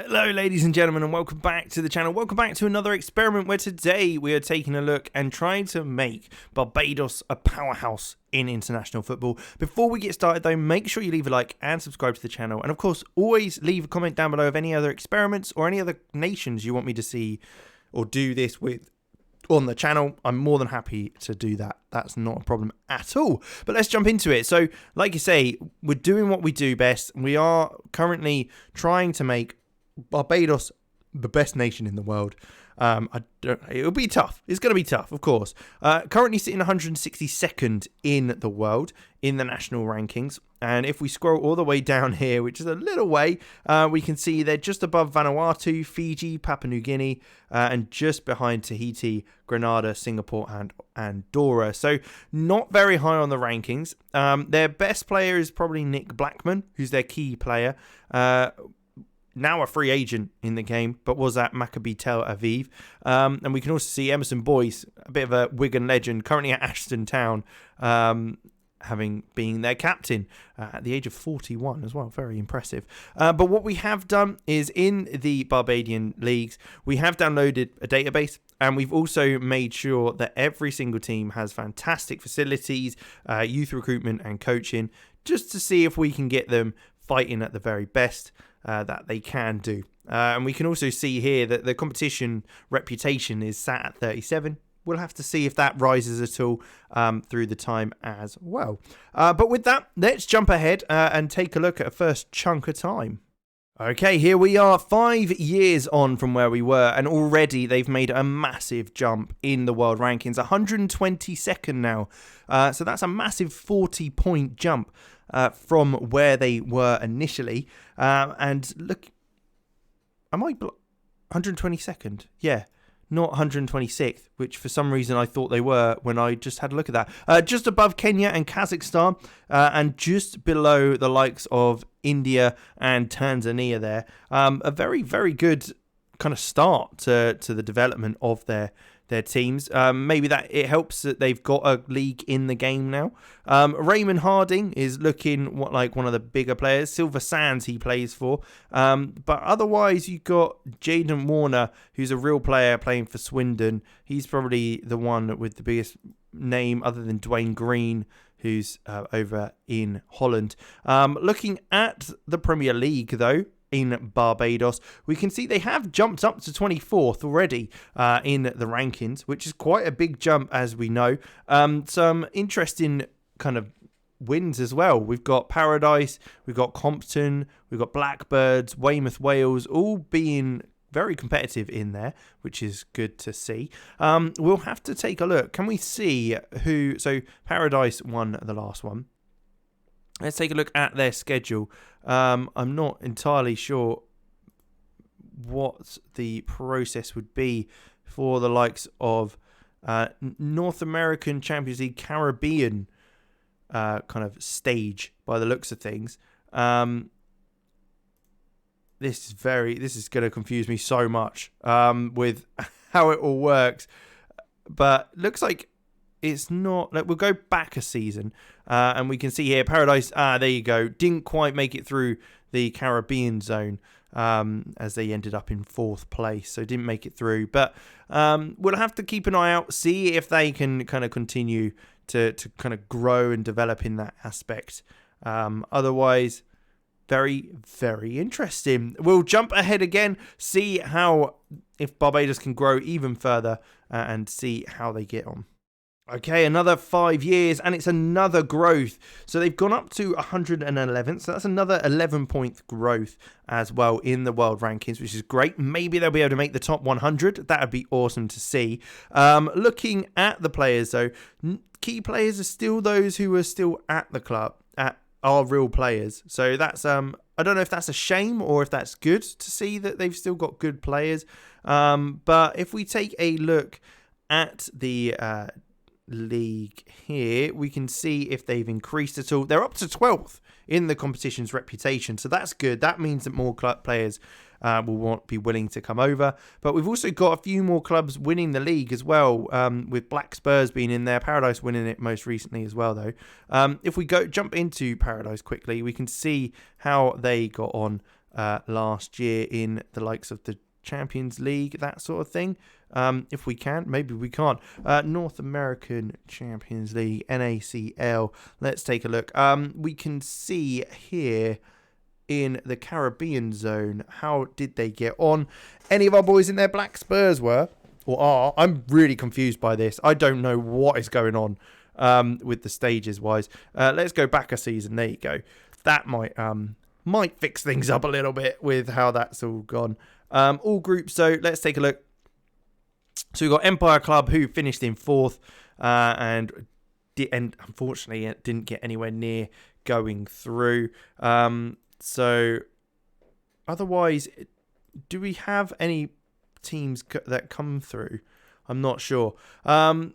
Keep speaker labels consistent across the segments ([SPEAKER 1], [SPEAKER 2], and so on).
[SPEAKER 1] Hello ladies and gentlemen, and welcome back to the channel. Welcome back to another experiment where today we are taking a look and trying to make Barbados a powerhouse in international football. Before we get started though, make sure you leave a like and subscribe to the channel, and of course always leave a comment down below of any other experiments or any other nations you want me to see or do this with on the channel. I'm more than happy to do that. That's not a problem at all. But let's jump into it. So like you say, we're doing what we do best. We are currently trying to make Barbados the best nation in the world. It'll be tough. It's going to be tough, of course. Currently sitting 162nd in the world in the national rankings. And if we scroll all the way down here, which is a little way, we can see they're just above Vanuatu, Fiji, Papua New Guinea, and just behind Tahiti, Grenada, Singapore, and Andorra. So not very high on the rankings. Their best player is probably Nick Blackman, who's their key player. Now a free agent in the game, but was at Maccabi Tel Aviv. And we can also see Emerson Boyce, a bit of a Wigan legend, currently at Ashton Town, having been their captain at the age of 41 as well. Very impressive. But what we have done is in the Barbadian leagues, we have downloaded a database, and we've also made sure that every single team has fantastic facilities, youth recruitment and coaching, just to see if we can get them fighting at the very best that they can do. And we can also see here that the competition reputation is sat at 37. We'll have to see if that rises at all through the time as well. But with that, let's jump ahead and take a look at a first chunk of time. Okay, here we are 5 years on from where we were, and already they've made a massive jump in the world rankings. 122nd now. So that's a massive 40-point jump from where they were initially. And look, am I 122nd? Yeah, not 126th, which for some reason I thought they were when I just had a look at that. Just above Kenya and Kazakhstan, and just below the likes of India and Tanzania there. A very, very good kind of start to the development of their teams. Maybe that it helps that they've got a league in the game now. Raymond Harding is looking like one of the bigger players. Silver Sands he plays for. But otherwise you've got Jaden Warner, who's a real player playing for Swindon. He's probably the one with the biggest name other than Dwayne Green, who's over in Holland. Looking at the Premier League though, in Barbados, we can see they have jumped up to 24th already in the rankings, which is quite a big jump, as we know. Some interesting kind of wins as well. We've got Paradise, we've got Compton, we've got Blackbirds, Weymouth, Wales, all being very competitive in there, which is good to see. We'll have to take a look. Can we see who? So Paradise won the last one. Let's take a look at their schedule. I'm not entirely sure what the process would be for the likes of North American Champions League Caribbean kind of stage by the looks of things. This is going to confuse me so much with how it all works. But looks like it's not. Like, we'll go back a season and we can see here Paradise. There you go. Didn't quite make it through the Caribbean zone as they ended up in 4th place. So didn't make it through. But we'll have to keep an eye out, see if they can kind of continue to kind of grow and develop in that aspect. Otherwise, very, very interesting. We'll jump ahead again, see how if Barbados can grow even further and see how they get on. Okay, another 5 years, and it's another growth. So they've gone up to 111th, so that's another 11-point growth as well in the world rankings, which is great. Maybe they'll be able to make the top 100. That would be awesome to see. Looking at the players, though, key players are still those who are still at the club, are real players. So that's, I don't know if that's a shame or if that's good to see that they've still got good players. But if we take a look at the league here, we can see if they've increased at all. They're up to 12th in the competition's reputation, so that's good. That means that more club players will be willing to come over. But we've also got a few more clubs winning the league as well, with Black Spurs being in there, Paradise winning it most recently as well, though. If we jump into Paradise quickly, we can see how they got on last year in the likes of the Champions League, that sort of thing. If we can, maybe we can't. North American Champions League, NACL. Let's take a look. We can see here in the Caribbean zone, how did they get on? Any of our boys in there? Black Spurs were or are. I'm really confused by this. I don't know what is going on with the stages wise. Let's go back a season. There you go. That might fix things up a little bit with how that's all gone. All groups. So let's take a look. So we've got Empire Club, who finished in 4th and unfortunately it didn't get anywhere near going through. So otherwise, do we have any teams that come through? I'm not sure. Looking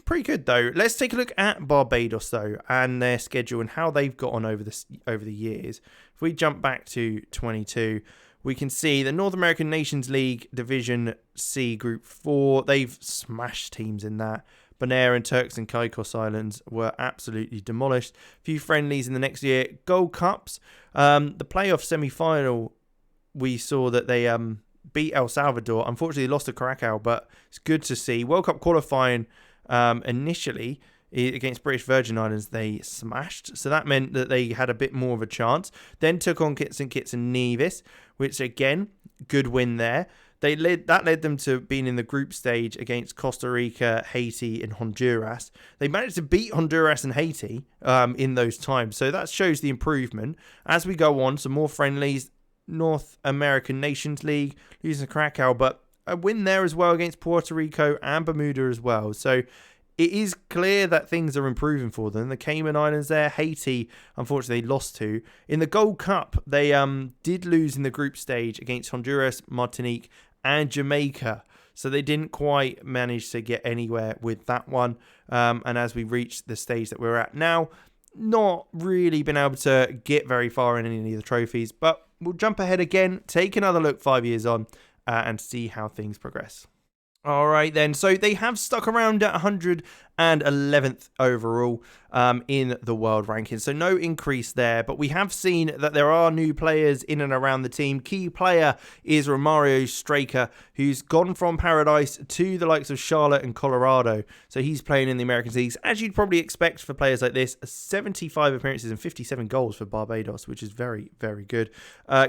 [SPEAKER 1] pretty good though. Let's take a look at Barbados though and their schedule and how they've got on over the years. If we jump back to 22, we can see the North American Nations League Division C Group 4. They've smashed teams in that. Bonaire and Turks and Caicos Islands were absolutely demolished. A few friendlies in the next year. Gold Cups. The playoff semi-final, we saw that they beat El Salvador. Unfortunately, they lost to Curacao, but it's good to see. World Cup qualifying initially against British Virgin Islands, they smashed. So that meant that they had a bit more of a chance. Then took on Kitts and Nevis, which again, good win there. That led them to being in the group stage against Costa Rica, Haiti, and Honduras. They managed to beat Honduras and Haiti in those times. So that shows the improvement. As we go on, some more friendlies. North American Nations League, losing to Krakow, but a win there as well against Puerto Rico and Bermuda as well. So it is clear that things are improving for them. The Cayman Islands there, Haiti, unfortunately, lost to. In the Gold Cup, they did lose in the group stage against Honduras, Martinique, and Jamaica. So they didn't quite manage to get anywhere with that one. And as we reach the stage that we're at now, not really been able to get very far in any of the trophies. But we'll jump ahead again, take another look 5 years on, and see how things progress. All right, then. So they have stuck around at 111th overall in the world rankings. So no increase there. But we have seen that there are new players in and around the team. Key player is Romario Straker, who's gone from Paradise to the likes of Charlotte and Colorado. So he's playing in the American Leagues, as you'd probably expect for players like this. 75 appearances and 57 goals for Barbados, which is very, very good.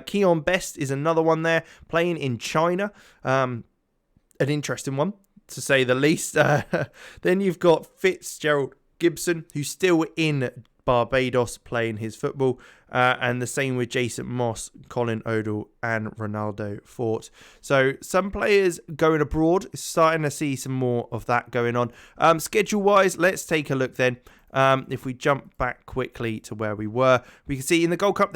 [SPEAKER 1] Keon Best is another one there, playing in China. An interesting one, to say the least. Then you've got Fitzgerald Gibson, who's still in Barbados playing his football. And the same with Jason Moss, Colin Odell, and Ronaldo Fort. So some players going abroad, starting to see some more of that going on. Schedule-wise, let's take a look then. If we jump back quickly to where we were, we can see in the Gold Cup,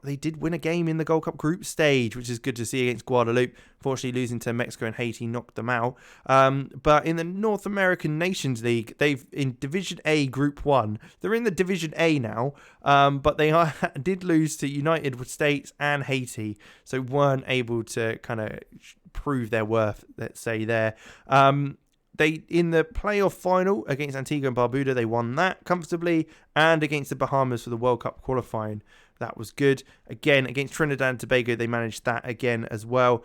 [SPEAKER 1] they did win a game in the Gold Cup group stage, which is good to see against Guadeloupe. Unfortunately, losing to Mexico and Haiti knocked them out. But in the North American Nations League, they've in Division A Group 1. They're in the Division A now, but they did lose to United States and Haiti, so weren't able to kind of prove their worth, let's say, there. They in the playoff final against Antigua and Barbuda, they won that comfortably, and against the Bahamas for the World Cup qualifying, that was good. Again, against Trinidad and Tobago, they managed that again as well.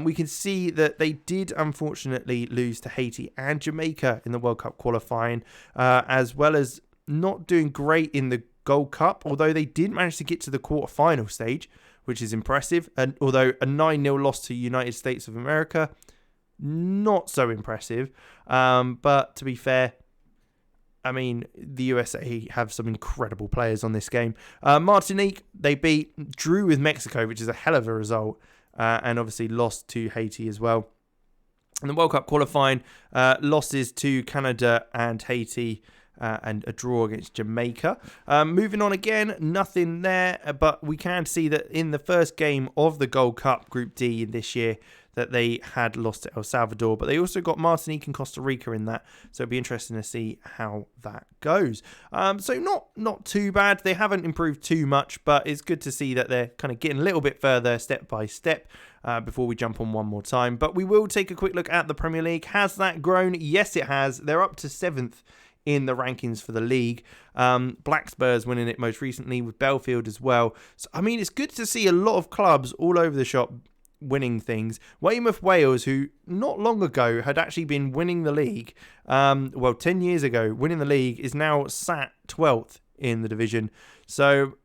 [SPEAKER 1] We can see that they did unfortunately lose to Haiti and Jamaica in the World Cup qualifying, as well as not doing great in the Gold Cup, although they did manage to get to the quarterfinal stage, which is impressive. And although a 9-0 loss to United States of America, not so impressive. But to be fair, I mean, the USA have some incredible players on this game. Martinique, they drew with Mexico, which is a hell of a result, and obviously lost to Haiti as well. In the World Cup qualifying, losses to Canada and Haiti, and a draw against Jamaica. Moving on again, nothing there, but we can see that in the first game of the Gold Cup Group D in this year, that they had lost to El Salvador, but they also got Martinique and Costa Rica in that, so it'll be interesting to see how that goes. So not too bad. They haven't improved too much, but it's good to see that they're kind of getting a little bit further step by step before we jump on one more time. But we will take a quick look at the Premier League. Has that grown? Yes, it has. They're up to 7th in the rankings for the league. Black Spurs winning it most recently with Belfield as well. So, I mean, it's good to see a lot of clubs all over the shop winning things. Weymouth Wales, who not long ago had actually been winning the league, 10 years ago, winning the league, is now sat 12th in the division. So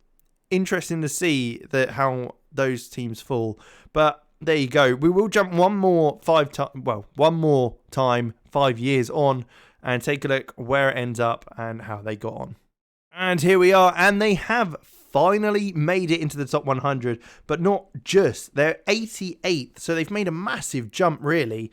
[SPEAKER 1] interesting to see that how those teams fall. But there you go. We will jump one more time 5 years on and take a look where it ends up and how they got on. And here we are, and they have finally made it into the top 100, but not just. They're 88th, so they've made a massive jump, really,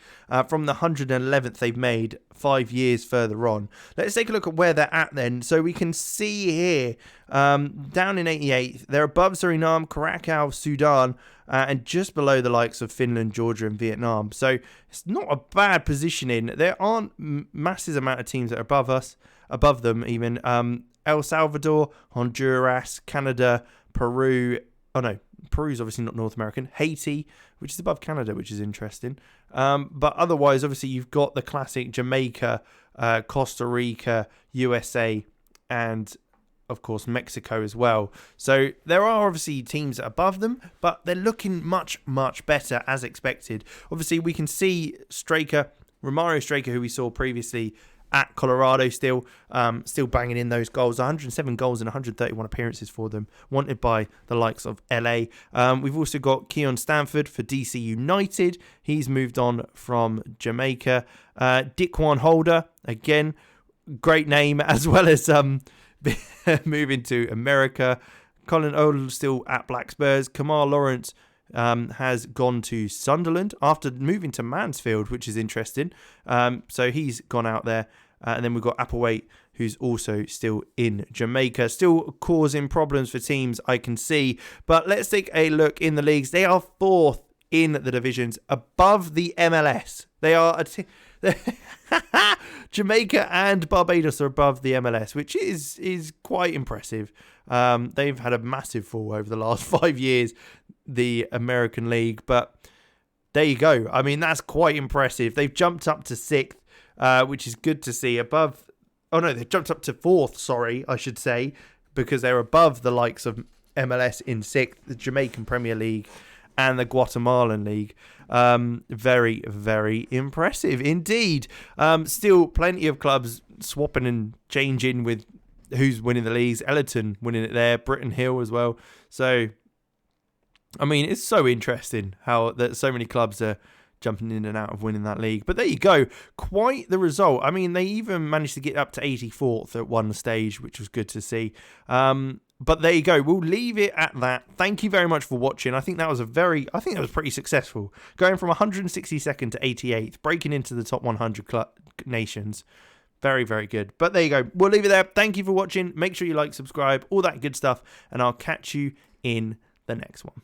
[SPEAKER 1] from the 111th they've made 5 years further on. Let's take a look at where they're at then. So we can see here, down in 88th, they're above Suriname, Curacao, Sudan, and just below the likes of Finland, Georgia, and Vietnam. So it's not a bad positioning. There aren't massive amount of teams that are above them even. El Salvador, Honduras, Canada, Peru. Oh no, Peru's obviously not North American. Haiti, which is above Canada, which is interesting. But otherwise, obviously, you've got the classic Jamaica, Costa Rica, USA, and of course Mexico as well. So there are obviously teams above them, but they're looking much, much better as expected. Obviously, we can see Romario Straker, who we saw previously at Colorado, still banging in those goals. 107 goals and 131 appearances for them, wanted by the likes of LA. We've also got Keon Stanford for DC United. He's moved on from Jamaica. Dickwan Holder, again, great name, as well as moving to America. Colin Odell still at Black Spurs. Kamal Lawrence has gone to Sunderland after moving to Mansfield, which is interesting. So he's gone out there. And then we've got Applewhite, who's also still in Jamaica, still causing problems for teams, I can see. But let's take a look in the leagues. They are fourth in the divisions, above the MLS. They are Jamaica and Barbados are above the MLS, which is quite impressive. They've had a massive fall over the last 5 years, the American League. But there you go. I mean, that's quite impressive. They've jumped up to sixth. Which is good to see. They jumped up to fourth, I should say, because they're above the likes of MLS in sixth, the Jamaican Premier League, and the Guatemalan League. Very, very impressive indeed. Still plenty of clubs swapping and changing with who's winning the leagues. Ellerton winning it there, Britton Hill as well. So, I mean, it's so interesting how that so many clubs are jumping in and out of winning that league. But there you go. Quite the result. I mean, they even managed to get up to 84th at one stage, which was good to see. But there you go. We'll leave it at that. Thank you very much for watching. I think that was pretty successful. Going from 162nd to 88th, breaking into the top 100 nations. Very, very good. But there you go. We'll leave it there. Thank you for watching. Make sure you like, subscribe, all that good stuff. And I'll catch you in the next one.